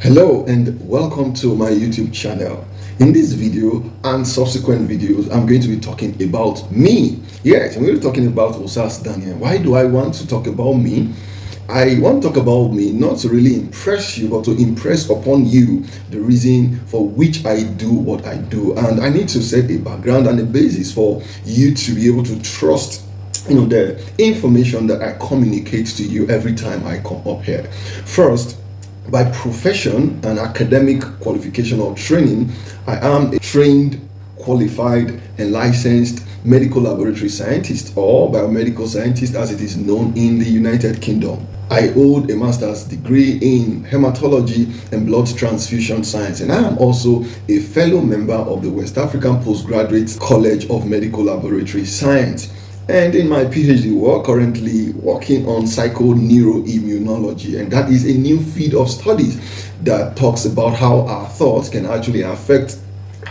Hello and welcome to my YouTube channel. In this video and subsequent videos, I'm going to be talking about me. Yes, I'm going to be talking about Osas-Daniel. Why do I want to talk about me? I want to talk about me not to really impress you, but to impress upon you the reason for which I do what I do. And I need to set a background and a basis for you to be able to trust the information that I communicate to you every time I come up here. First, by profession and academic qualification or training, I am a trained, qualified, and licensed medical laboratory scientist or biomedical scientist as it is known in the United Kingdom. I hold a master's degree in hematology and blood transfusion science, and I am also a fellow member of the West African Postgraduate College of Medical Laboratory Science. And in my PhD work, currently working on psychoneuroimmunology, and that is a new field of studies that talks about how our thoughts can actually affect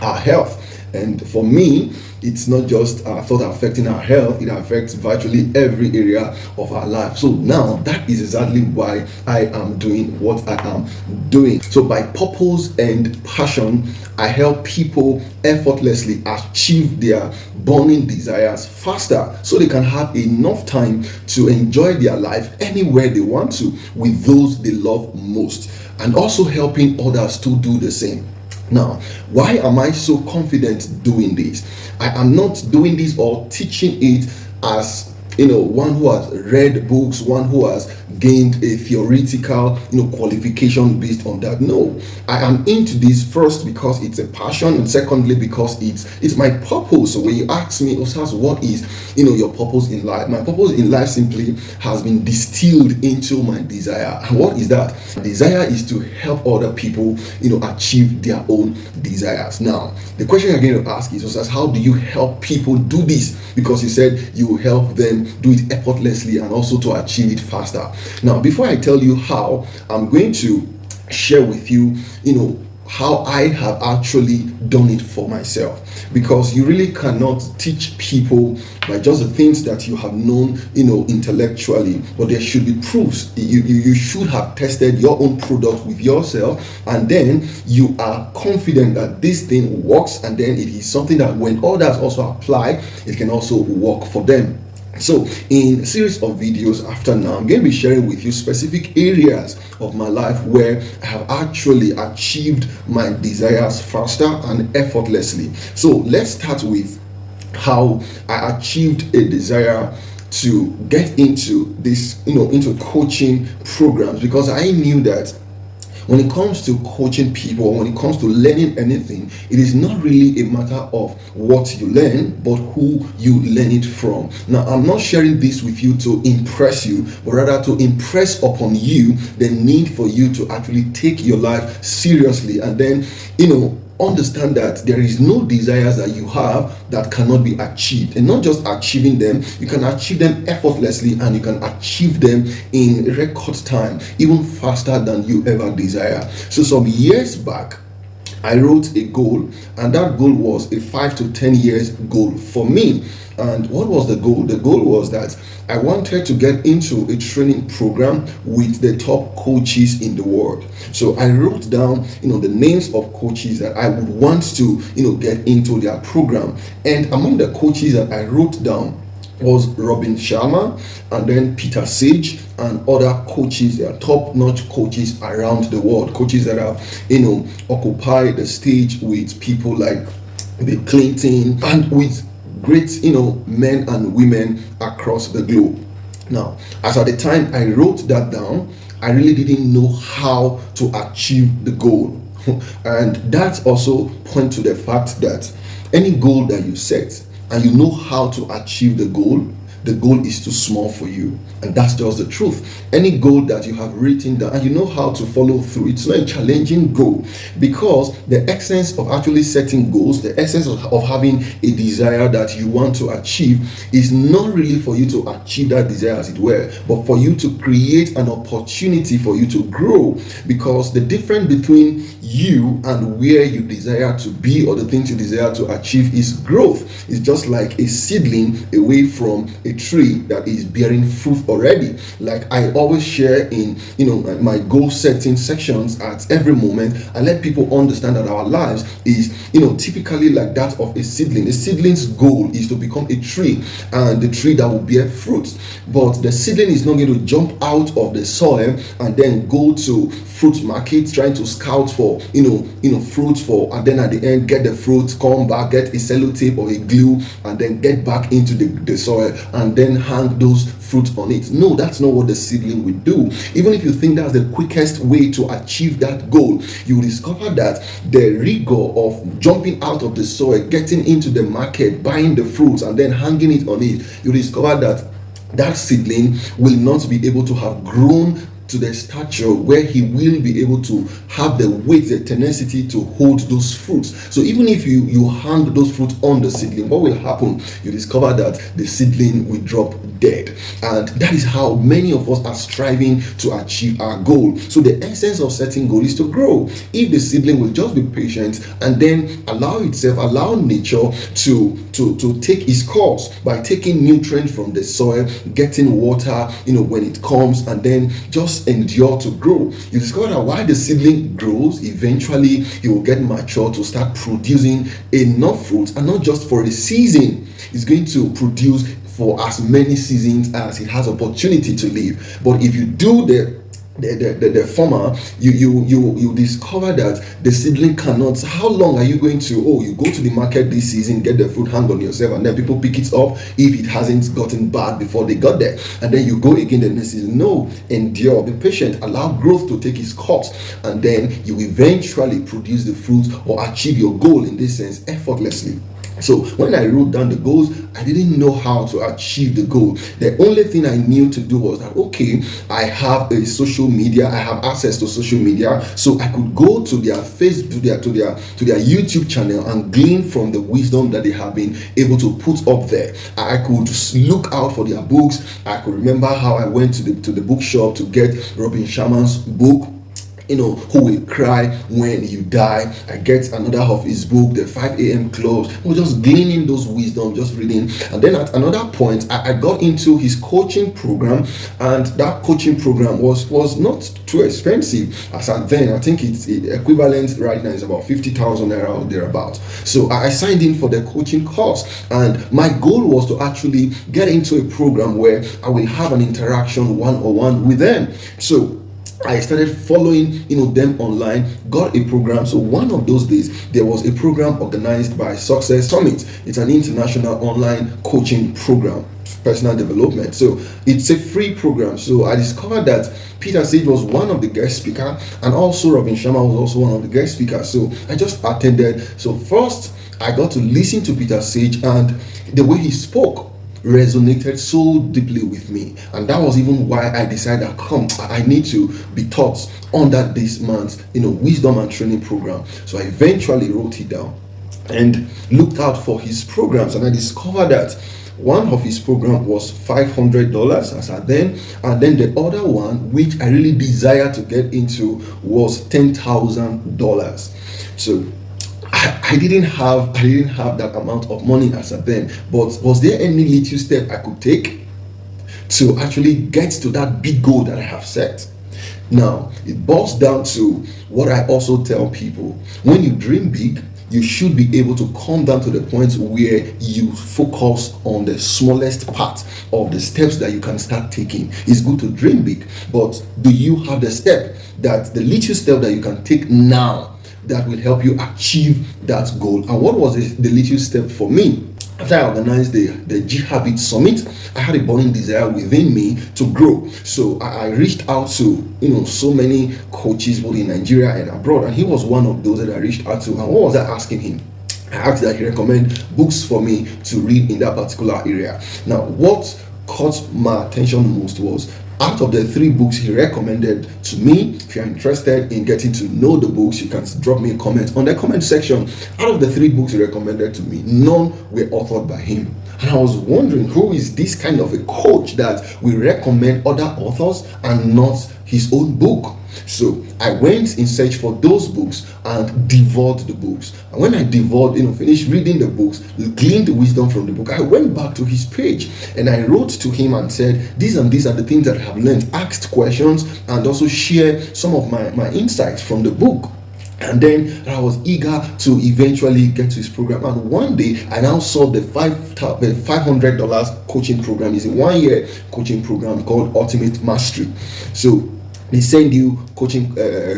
our health. And for me, it's not just our thought affecting our health, it affects virtually every area of our life. So now that is exactly why I am doing what I am doing. So by purpose and passion, I help people effortlessly achieve their burning desires faster so they can have enough time to enjoy their life anywhere they want to with those they love most, and also helping others to do the same. Now, why am I so confident doing this? I am not doing this or teaching it as one who has read books, one who has gained a theoretical qualification based on that. No, I am into this first because it's a passion, and secondly because it's my purpose. So when you ask me, Osas, what is your purpose in life? My purpose in life simply has been distilled into my desire. And what is that? Desire is to help other people achieve their own desires. Now, the question you're going to ask is, Osas, how do you help people do this? Because you said you help them do it effortlessly and also to achieve it faster. Now, before I tell you how, I'm going to share with you, how I have actually done it for myself, because you really cannot teach people by just the things that you have known intellectually, but there should be proofs. You should have tested your own product with yourself, and then you are confident that this thing works, and then it is something that when others also apply, it can also work for them. So in a series of videos after now, I'm going to be sharing with you specific areas of my life where I have actually achieved my desires faster and effortlessly. So let's start with how I achieved a desire to get into this, into coaching programs, because I knew that when it comes to coaching people, or when it comes to learning anything, it is not really a matter of what you learn, but who you learn it from. Now, I'm not sharing this with you to impress you, but rather to impress upon you the need for you to actually take your life seriously, and then, understand that there is no desires that you have that cannot be achieved. And not just achieving them, you can achieve them effortlessly, and you can achieve them in record time, even faster than you ever desire. So some years back, I wrote a goal, and that goal was a 5 to 10 years goal for me. And what was the goal? The goal was that I wanted to get into a training program with the top coaches in the world. So I wrote down, the names of coaches that I would want to, get into their program. And among the coaches that I wrote down was Robin Sharma, and then Peter Sage, and other coaches. They are top-notch coaches around the world, coaches that have occupied the stage with people like Bill Clinton and with great men and women across the globe. Now, as at the time I wrote that down, I really didn't know how to achieve the goal. And that also points to the fact that any goal that you set and you know how to achieve the goal is too small for you. And that's just the truth. Any goal that you have written down and you know how to follow through, it's not a challenging goal, because the essence of actually setting goals, the essence of having a desire that you want to achieve, is not really for you to achieve that desire, as it were, but for you to create an opportunity for you to grow. Because the difference between you and where you desire to be, or the things you desire to achieve, is growth. It's just like a seedling away from a a tree that is bearing fruit already. Like I always share in my goal setting sections at every moment, I let people understand that our lives is typically like that of a seedling. A seedling's goal is to become a tree, and the tree that will bear fruit. But the seedling is not going to jump out of the soil and then go to fruit market trying to scout for fruit for, and then at the end get the fruit, come back, get a sellotape or a glue, and then get back into the soil and then hang those fruit on it. No, that's not what the seedling will do. Even if you think that's the quickest way to achieve that goal, you will discover that the rigor of jumping out of the soil, getting into the market, buying the fruits, and then hanging it on it, you will discover that seedling will not be able to have grown to the stature where he will be able to have the weight, the tenacity to hold those fruits. So even if you hang those fruits on the seedling, what will happen? You discover that the seedling will drop dead. And that is how many of us are striving to achieve our goal. So the essence of setting goal is to grow. If the seedling will just be patient and then allow nature to take its course by taking nutrients from the soil, getting water when it comes, and then just endure to grow, you discover that while the seedling grows, eventually it will get mature to start producing enough fruit, and not just for a season. It's going to produce for as many seasons as it has opportunity to live. But if you do the former, you discover that the seedling cannot. How long are you going to you go to the market this season, get the fruit, hang on yourself, and then people pick it up if it hasn't gotten bad before they got there, and then you go again the next season? No, endure, be patient, allow growth to take its course, and then you eventually produce the fruit or achieve your goal, in this sense, effortlessly. So when I wrote down the goals, I didn't know how to achieve the goal. The only thing I knew to do was that, okay, I have a social media, I have access to social media, so I could go to their Facebook, to their YouTube channel, and glean from the wisdom that they have been able to put up there. I could look out for their books. I could remember how I went to the bookshop to get Robin Sharma's book, Who Will Cry When You Die. I get another of his book, The 5 a.m. Club. We're just gleaning those wisdom, just reading. And then at another point, I got into his coaching program, and that coaching program was not too expensive. As at then, I think it's equivalent right now is about 50,000 naira or thereabout. So I signed in for the coaching course, and my goal was to actually get into a program where I will have an interaction one-on-one with them. So I started following them online, got a program. So one of those days there was a program organized by Success Summit. It's an international online coaching program, personal development. So it's a free program. So I discovered that Peter Sage was one of the guest speakers, and also Robin Sharma was also one of the guest speakers. So I just attended. So first I got to listen to Peter Sage, and the way he spoke resonated so deeply with me, and that was even why I decided I need to be taught under this man's wisdom and training program. So I eventually wrote it down and looked out for his programs, and I discovered that one of his program was $500 as at then, and then the other one, which I really desired to get into, was $10,000. So I didn't have that amount of money as at then, but was there any little step I could take to actually get to that big goal that I have set? Now, it boils down to what I also tell people. When you dream big, you should be able to come down to the point where you focus on the smallest part of the steps that you can start taking. It's good to dream big, but do you have the little step that you can take now that will help you achieve that goal? And what was the little step for me? After I organized the G Habit Summit, I had a burning desire within me to grow. So I reached out to so many coaches both in Nigeria and abroad, and he was one of those that I reached out to. And what was I asking him? I asked that he recommend books for me to read in that particular area. Now, what caught my attention most was, out of the 3 books he recommended to me, if you're interested in getting to know the books, you can drop me a comment on the comment section. Out of the 3 books he recommended to me, none were authored by him. And I was wondering, who is this kind of a coach that will recommend other authors and not his own book? So I went in search for those books and devoured the books. And when I devoured, finished reading the books, gleaned wisdom from the book, I went back to his page and I wrote to him and said, these and these are the things that I have learned, asked questions, and also share some of my insights from the book. And then I was eager to eventually get to his program. And one day I now saw the $500 coaching program. It's a 1-year coaching program called Ultimate Mastery. So they send you coaching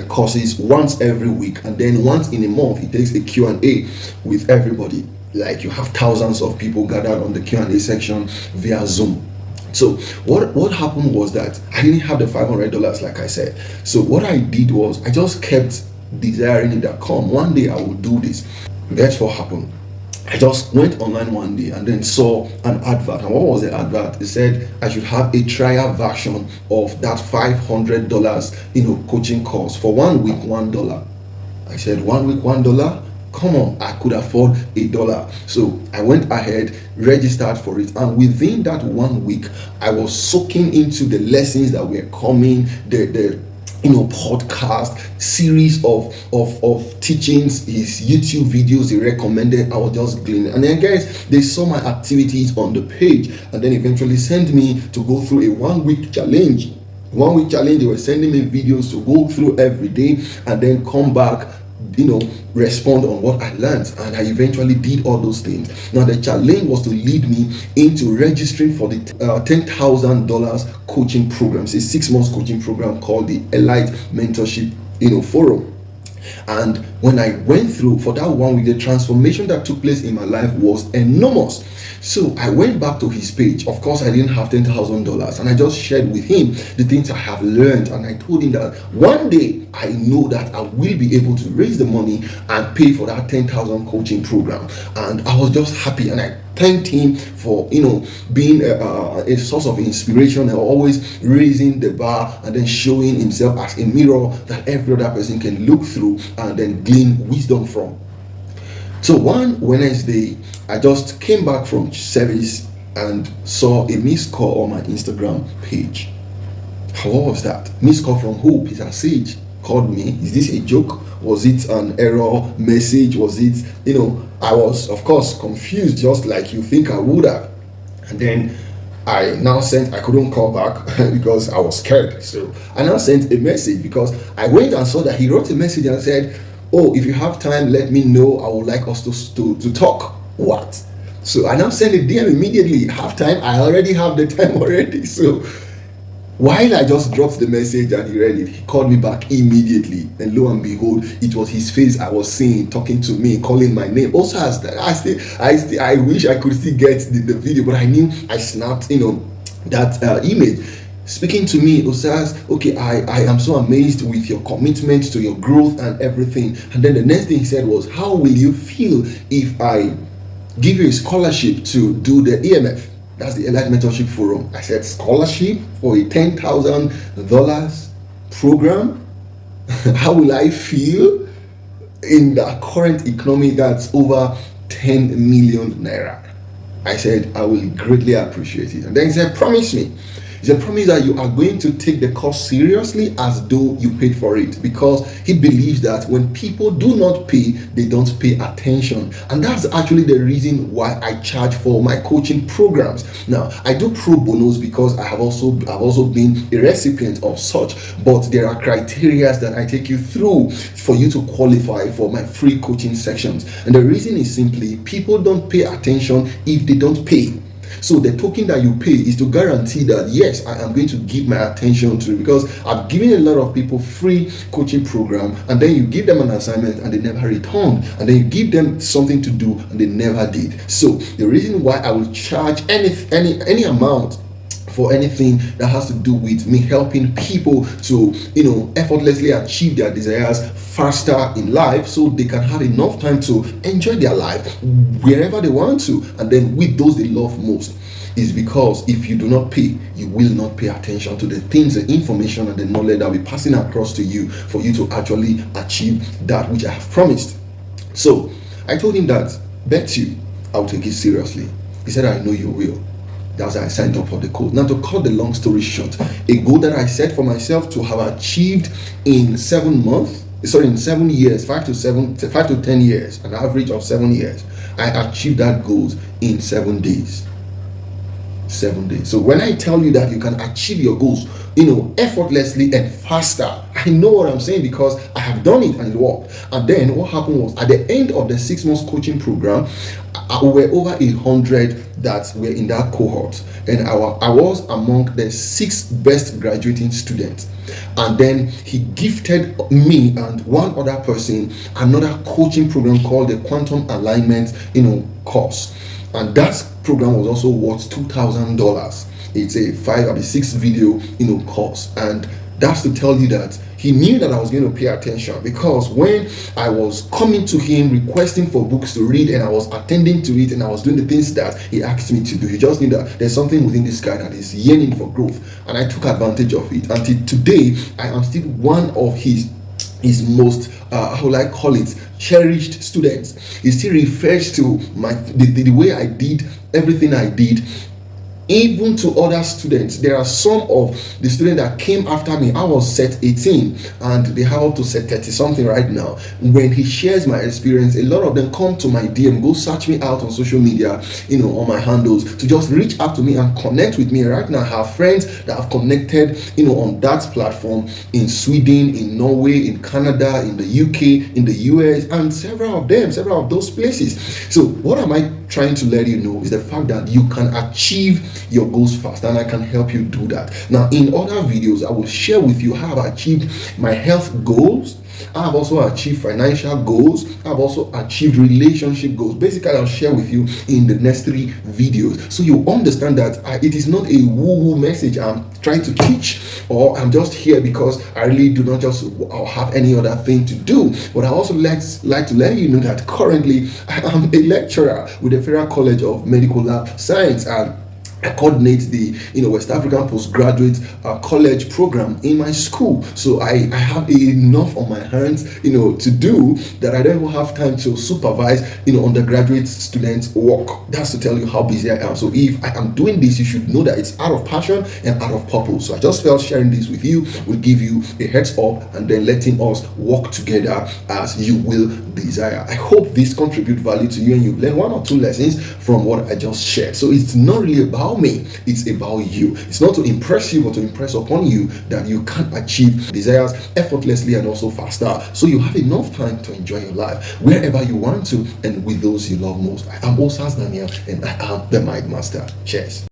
courses once every week, and then once in a month it takes a Q&A with everybody. Like, you have thousands of people gathered on the Q&A section via Zoom. So what happened was that I didn't have the $500, like I said. So what I did was I just kept desiring it that come one day I will do this. That's what happened. I just went online one day and then saw an advert. And what was the advert? It said I should have a trial version of that $500 coaching course for 1 week, $1. I said, 1 week, $1? Come on, I could afford $1. So I went ahead, registered for it, and within that 1 week I was soaking into the lessons that were coming, the podcast series of teachings, his YouTube videos he recommended. I was just gleaning, and then guys, they saw my activities on the page, and then eventually sent me to go through a 1 week challenge. 1 week challenge. They were sending me videos to go through every day, and then come back, respond on what I learned. And I eventually did all those things. Now the challenge was to lead me into registering for the $10,000 coaching program. It's a 6 months coaching program called the Elite Mentorship Forum. And when I went through for that 1 week, the transformation that took place in my life was enormous. So I went back to his page. Of course, I didn't have $10,000, and I just shared with him the things I have learned. And I told him that one day I know that I will be able to raise the money and pay for that 10,000 coaching program. And I was just happy, and I thanked him for being a source of inspiration and always raising the bar and then showing himself as a mirror that every other person can look through and then glean wisdom from. So one Wednesday, I just came back from service and saw a missed call on my Instagram page. What was that? Missed call from who? Peter Sage called me. Is this a joke? Was it an error message? Was it, I was, of course, confused, just like you think I would have. And then I couldn't call back because I was scared. So I now sent a message because I went and saw that he wrote a message and said, "Oh, if you have time, let me know. I would like us to talk." What? So I now sent a DM immediately. Have time? I already have the time already. So while I just dropped the message and he read it, he called me back immediately. And lo and behold, it was his face I was seeing, talking to me, calling my name. Also, I wish I could still get the video, but I knew I snapped, that image. Speaking to me, Osas, okay, I am so amazed with your commitment to your growth and everything. And then the next thing he said was, how will you feel if I give you a scholarship to do the EMF? That's the Elite Mentorship Forum. I said, scholarship for a $10,000 program? How will I feel in the current economy that's over 10 million naira? I said, I will greatly appreciate it. And then he said, promise me. He said, promise that you are going to take the course seriously as though you paid for it, because he believes that when people do not pay, they don't pay attention. And that's actually the reason why I charge for my coaching programs. Now, I do pro bonos because I've also been a recipient of such, but there are criteria that I take you through for you to qualify for my free coaching sections. And the reason is simply people don't pay attention if they don't pay. So the token that you pay is to guarantee that, yes, I am going to give my attention to it, because I've given a lot of people free coaching program, and then you give them an assignment and they never return, and then you give them something to do and they never did. So the reason why I will charge any amount for anything that has to do with me helping people to effortlessly achieve their desires faster in life, so they can have enough time to enjoy their life wherever they want to, and then with those they love most, is because if you do not pay, you will not pay attention to the things, the information and the knowledge that will be passing across to you for you to actually achieve that which I have promised. So I told him that, bet you I'll take it seriously. He said, I know you will. That's why I signed up for the course. Now, to cut the long story short, a goal that I set for myself to have achieved in 7 months, sorry, in 7 years, 5 to 10 years, an average of 7 years, I achieved that goal in 7 days. 7 days. So when I tell you that you can achieve your goals, effortlessly and faster, I know what I'm saying because I have done it and it worked. And then what happened was, at the end of the 6 months coaching program, we were over 100 that were in that cohort, and I was among the 6 best graduating students. And then he gifted me and one other person another coaching program called the Quantum Alignment, course. And that program was also worth $2,000. It's a 6 video, course. And that's to tell you that he knew that I was going to pay attention, because when I was coming to him requesting for books to read and I was attending to it and I was doing the things that he asked me to do, he just knew that there's something within this guy that is yearning for growth, and I took advantage of it. Until today, I am still one of his most how will I call it, cherished students. He still refers to the way I did everything I did, even to other students. There are some of the students that came after me. I was set 18 and they have up to set 30 something right now. When he shares my experience, a lot of them come to my DM, go search me out on social media, on my handles, to just reach out to me and connect with me. Right now I have friends that have connected, on that platform in Sweden, in Norway, in Canada, in the UK, in the US, and several of those places. So what am I trying to let you know is the fact that you can achieve your goals fast, and I can help you do that. Now, in other videos, I will share with you how I've achieved my health goals. I have also achieved financial goals. I've also achieved relationship goals. Basically, I'll share with you in the next 3 videos, so you understand that it is not a woo-woo message I'm trying to teach, or I'm just here because I really do not just have any other thing to do. But I also like to let you know that currently I am a lecturer with the Federal College of Medical Lab Science, and I coordinate the West African postgraduate college program in my school. So I have enough on my hands to do that. I don't have time to supervise undergraduate students' work. That's to tell you how busy I am. So if I am doing this, you should know that it's out of passion and out of purpose. So I just felt sharing this with you will give you a heads up, and then letting us work together as you will desire. I hope this contribute value to you and you've learned 1 or 2 lessons from what I just shared. So it's not really about me, it's about you. It's not to impress you, but to impress upon you that you can achieve desires effortlessly and also faster, so you have enough time to enjoy your life wherever you want to and with those you love most. I am Osas-Daniel, and I am the Mind Master. Cheers.